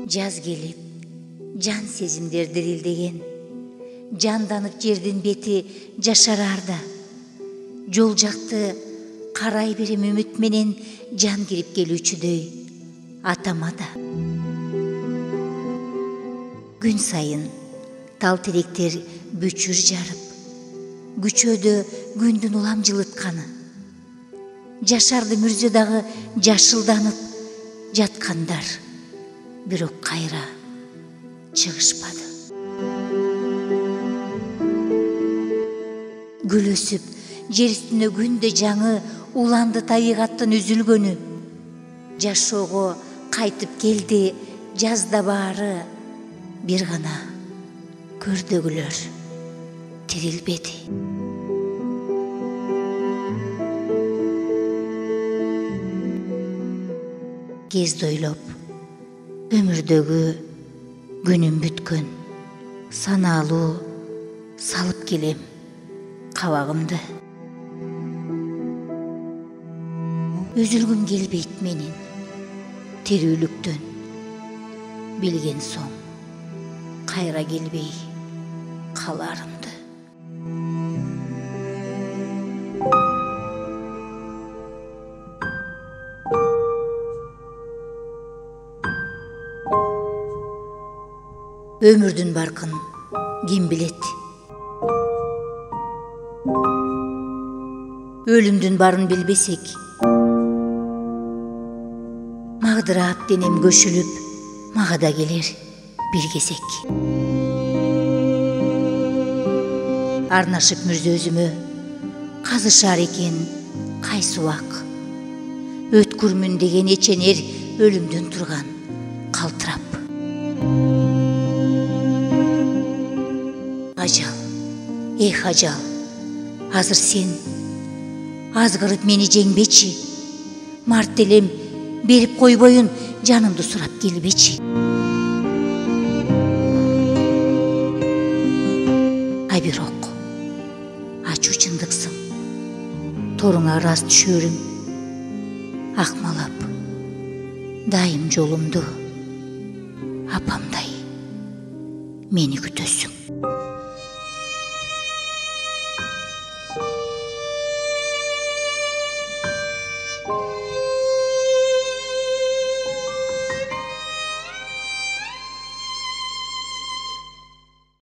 Жаз келип, жан сезимдер дирилдеген, жанданып жердин бети жашарарда. Жол жакты карай берем үмүт менен жан кирип келүүчүдөй атама да. Күн сайын тал теректер бүчүр жарып, күчөдө күндүн улам жылытканы, жашарды мүрзө дагы жашылданып жаткандар бирок кайра чыгышпады. Гүл өсүп, жер үстүнө күндө жаңы уланды табигаттын үзүлгөнү. Жашоого кайтып келди жазда баары, бир гана көрдөгүлөр тирилбеди. Кезди ойлоп, өмүрдөгү күнүм бүткөн, санаалуу салып келем кабагымды. Үзүлгүм келбейт менин тирүүлүктөн, билген соң кайра келбей каларымды. Өмүрдүн баркын ким билет? Өлүмдүн барын билбесек, магдырап денем көшүлүп, мага да келер бир кезек. Арнашып мүрзөзүмө казышар экен кайсы убак, өткүрмүн деген эченер өлүмдөн турган калтырап. Ажал, эх ажал, азыр сен азгырып мени жеңбечи, март элем берип койбоюн, жанымды сурап келбечи. Ай бирок ачуу чындыксың, торуңа ырас түшөрүм, акмалап дайым жолумду апамдай мени күтөсүң.